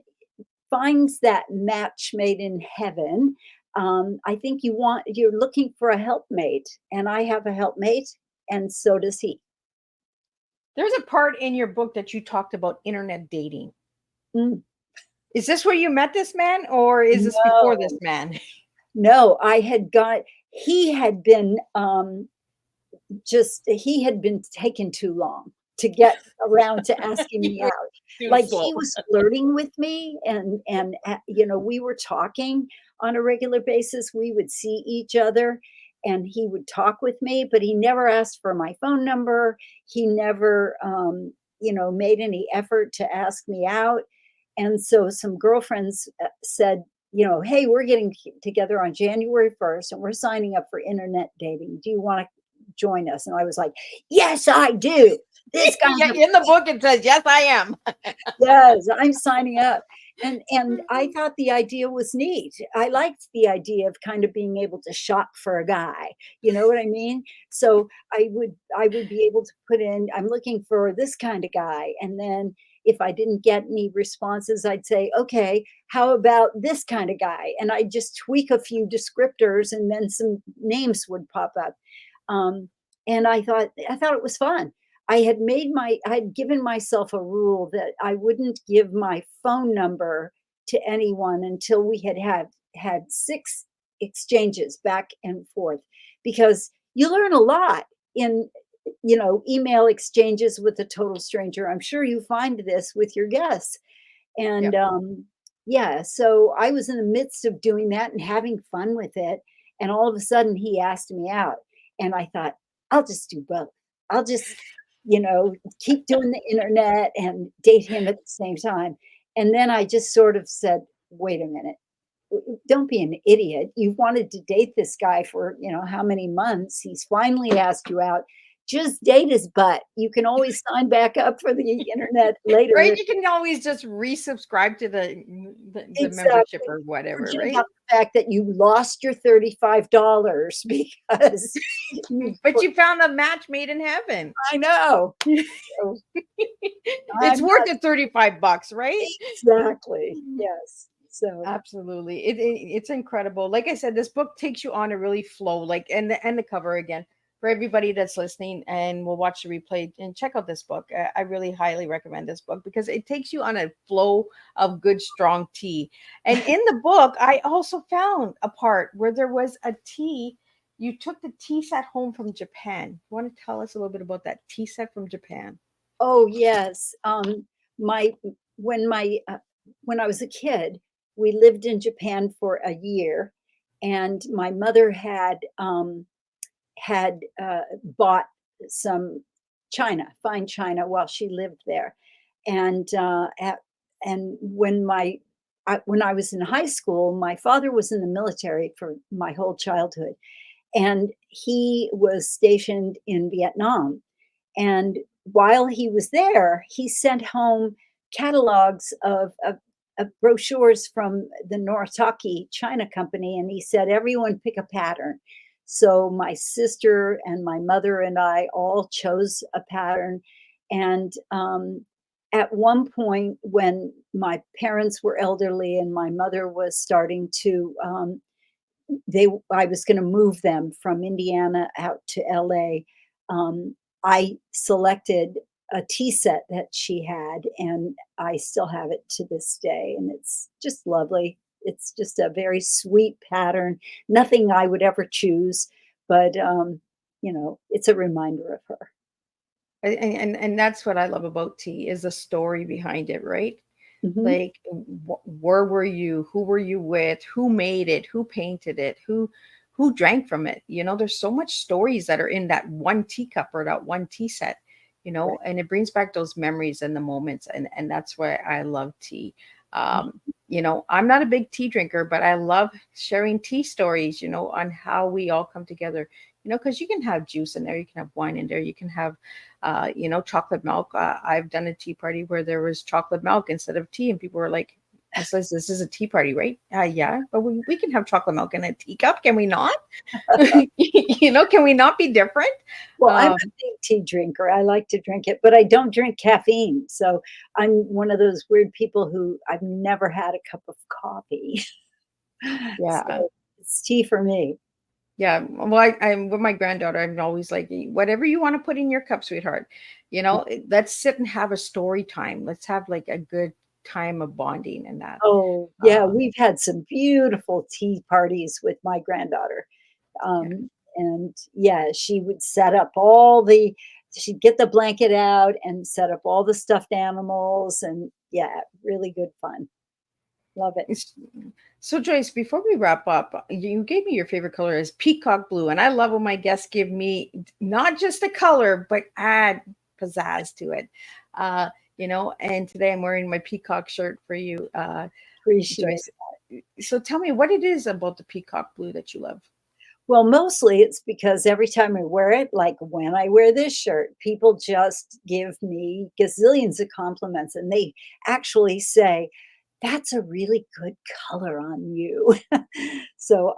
finds that match made in heaven, I think you're looking for a helpmate, and I have a helpmate, and so does he. There's a part in your book that you talked about internet dating. Mm. Is this where you met this man, or is this before this man? No, he had been he had been taken too long to get around to asking me out. Like he was flirting with me, and we were talking on a regular basis. We would see each other and he would talk with me, but he never asked for my phone number. He never made any effort to ask me out. And so some girlfriends said, hey, we're getting together on January 1st and we're signing up for internet dating. Do you want to join us? And I was like, yes, I do. This guy, Yeah, in the book it says, yes, I am. yes, I'm signing up. And I thought the idea was neat. I liked the idea of kind of being able to shop for a guy. You know what I mean? So I would be able to put in, I'm looking for this kind of guy. And then if I didn't get any responses, I'd say, okay, how about this kind of guy? And I'd just tweak a few descriptors and then some names would pop up. And I thought it was fun. I had given myself a rule that I wouldn't give my phone number to anyone until we had 6 exchanges back and forth, because you learn a lot in email exchanges with a total stranger. I'm sure you find this with your guests. And Yep. yeah, so I was in the midst of doing that and having fun with it. And all of a sudden he asked me out. And I thought, I'll just do both. I'll just, keep doing the internet and date him at the same time. And then I just sort of said, wait a minute. Don't be an idiot. You've wanted to date this guy for, how many months. He's finally asked you out. Just date his butt. You can always sign back up for the internet later. Right? You can always just resubscribe to the membership Exactly. or whatever, Forget right? about the fact that you lost your $35 because But you found a match made in heaven. I know. So It's I'm worth not the $35, right? exactly. Yes. So Absolutely. It's incredible. Like I said, this book takes you on a really flow, like and the cover again for everybody that's listening and will watch the replay and check out this book. I really highly recommend this book because it takes you on a flow of good, strong tea. And in the book, I also found a part where there was a tea. You took the tea set home from Japan. You want to tell us a little bit about that tea set from Japan? oh yes. My when my when I was a kid, we lived in Japan for a year, and my mother had bought some china, fine china, while she lived there. And when I was in high school, my father was in the military for my whole childhood, and he was stationed in Vietnam. And while he was there, he sent home catalogs of brochures from the Noritake China Company, and he said, "Everyone pick a pattern." So my sister and my mother and I all chose a pattern. And at one point, when my parents were elderly and my mother was starting to I was going to move them from Indiana out to LA. I selected a tea set that she had, and I still have it to this day. And it's just lovely. It's just a very sweet pattern. Nothing I would ever choose, but it's a reminder of her. And that's what I love about tea is the story behind it, right? Mhm. Like, where were you? Who were you with? Who made it? Who painted it? Who drank from it? There's so much stories that are in that one teacup or that one tea set, Right. and it brings back those memories and the moments, and that's why I love tea. I'm not a big tea drinker, but I love sharing tea stories, on how we all come together. Because you can have juice in there, you can have wine in there, you can have chocolate milk. I've done a tea party where there was chocolate milk instead of tea, and people were like, this is a tea party, right? Yeah, but we can have chocolate milk in a teacup, can we not? Can we not be different? Well, I'm Um, a big tea drinker. I like to drink it, but I don't drink caffeine. So I'm one of those weird people who I've never had a cup of coffee. yeah. So it's tea for me. Yeah, well, I'm with my granddaughter. I'm always like, whatever you want to put in your cup, sweetheart. Let's sit and have a story time. Let's have like a good time of bonding and that. Oh, yeah, Um, we've had some beautiful tea parties with my granddaughter. yeah. And yeah, she'd get the blanket out and set up all the stuffed animals. And yeah, really good fun. Love it. It's- So, Joyce, before we wrap up, you gave me your favorite color is peacock blue, and I love when my guests give me not just a color but add pizzazz to it. And today I'm wearing my peacock shirt for you, Appreciate Joyce. it. So tell me what it is about the peacock blue that you love. Well, mostly it's because every time I wear it, like when I wear this shirt, people just give me gazillions of compliments and they actually say, that's a really good color on you. So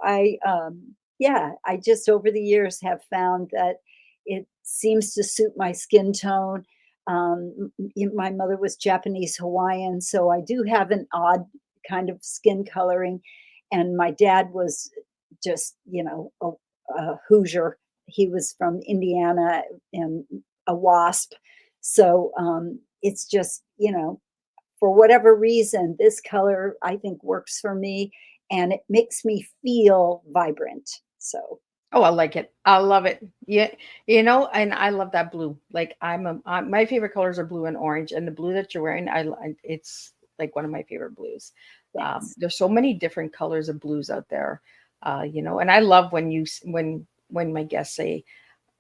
yeah, I just over the years have found that it seems to suit my skin tone. My mother was Japanese Hawaiian, so I do have an odd kind of skin coloring. And my dad was just, a Hoosier. He was from Indiana and a WASP. So it's just, for whatever reason, this color I think works for me and it makes me feel vibrant. So, Oh, I like it. I love it. Yeah, and I love that blue. Like my favorite colors are blue and orange, and the blue that you're wearing, it's like one of my favorite blues. thanks. There's so many different colors of blues out there, and I love when when my guests say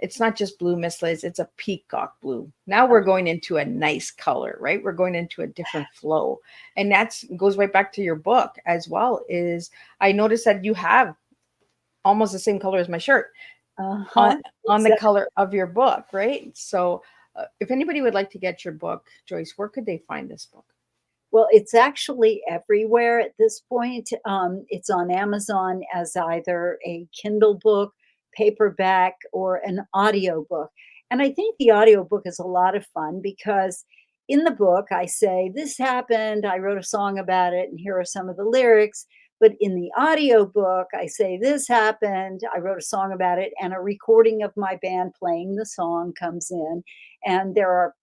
it's not just blue, Miss Liz, it's a peacock blue. Now we're going into a nice color, right? We're going into a different flow, and that's goes right back to your book as well. Is I noticed that you have almost the same color as my shirt on Uh-huh. on the Exactly. color of your book, right? So, if anybody would like to get your book, Joyce, where could they find this book? Well, it's actually everywhere at this point. It's on Amazon as either a Kindle book, paperback, or an audio book. And I think the audio book is a lot of fun because in the book, I say, this happened, I wrote a song about it, and here are some of the lyrics. But in the audio book, I say, this happened, I wrote a song about it, and a recording of my band playing the song comes in. And there are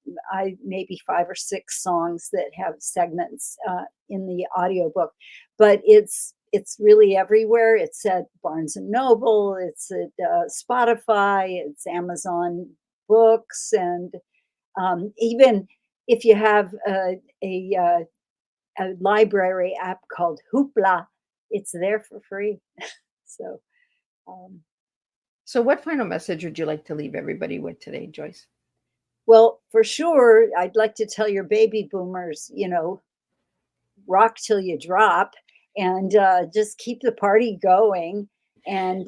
maybe 5 or 6 songs that have segments in the audiobook, but it's really everywhere. It's at Barnes and Noble, it's at Spotify, it's Amazon Books, and even if you have a library app called Hoopla, it's there for free. So, um, So, what final message would you like to leave everybody with today, Joyce? well, for sure, I'd like to tell your baby boomers, rock till you drop and just keep the party going. And,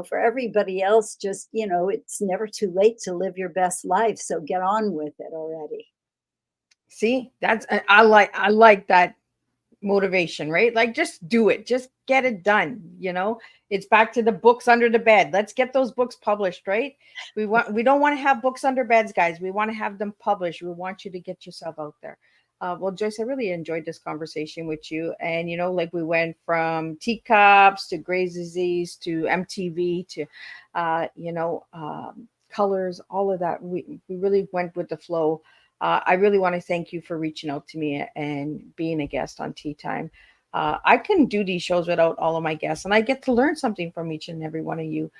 for everybody else, just, it's never too late to live your best life. So get on with it already. See, I like that motivation, right? Like just do it, just get it done. It's back to the books under the bed. Let's get those books published, right? We don't want to have books under beds, guys. We want to have them published. We want you to get yourself out there. Well, Joyce, I really enjoyed this conversation with you. And like we went from teacups to Grey's disease to MTV to colors, all of that. We really went with the flow. I really want to thank you for reaching out to me and being a guest on Tea Time. I couldn't do these shows without all of my guests, and I get to learn something from each and every one of you.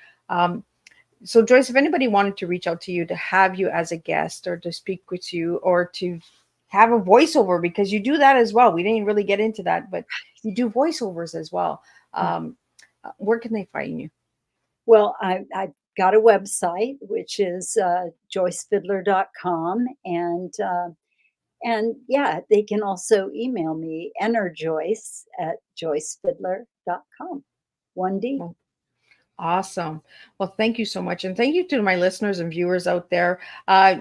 So, Joyce, if anybody wanted to reach out to you to have you as a guest or to speak with you or to have a voiceover, because you do that as well. We didn't really get into that, but you do voiceovers as well. Where can they find you? Well, I've got a website, which is joycefidler.com. And yeah, they can also email me, enerjoyce at joycefidler.com. 1D. Well, awesome. Well, thank you so much. And thank you to my listeners and viewers out there.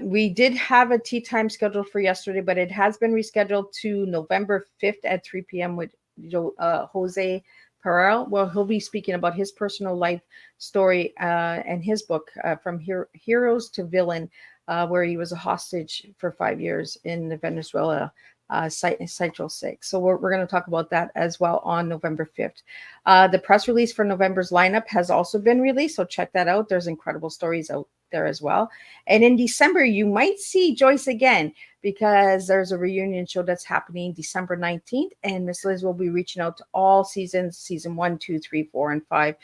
We did have a tea time scheduled for yesterday, but it has been rescheduled to November 5th at 3 p.m. with Jose Pereira. Well, he'll be speaking about his personal life story and his book, From Heroes to Villain, where he was a hostage for 5 years in the Venezuela Cycle 6. So we're going to talk about that as well on November 5th. The press release for November's lineup has also been released, so check that out. There's incredible stories out there as well. And in December, you might see Joyce again because there's a reunion show that's happening December 19th, and Miss Liz will be reaching out to all seasons, season 1, 2, 3, 4, and 5.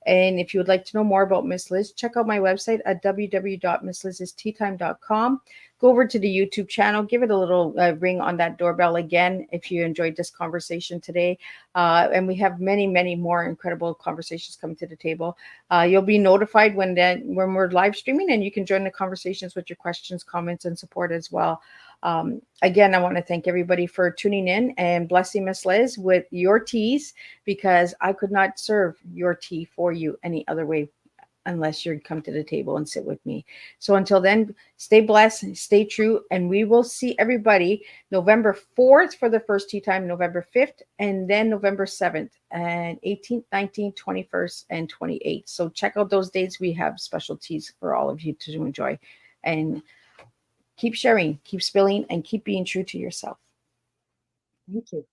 And if you would like to know more about Miss Liz, check out my website at www.misslizsteatime.com. go over to the YouTube channel, give it a little ring on that doorbell again if you enjoyed this conversation today. And we have many, many more incredible conversations coming to the table. You'll be notified when we're live streaming, and you can join the conversations with your questions, comments, and support as well. Again, I want to thank everybody for tuning in and blessing Miss Liz with your teas, because I could not serve your tea for you any other way unless you come to the table and sit with me. So until then, stay blessed, stay true, and we will see everybody November 4th for the first tea time, November 5th, and then November 7th, and 18th, 19th, 21st, and 28th. So check out those dates. We have special teas for all of you to enjoy. And keep sharing, keep spilling, and keep being true to yourself. Thank you.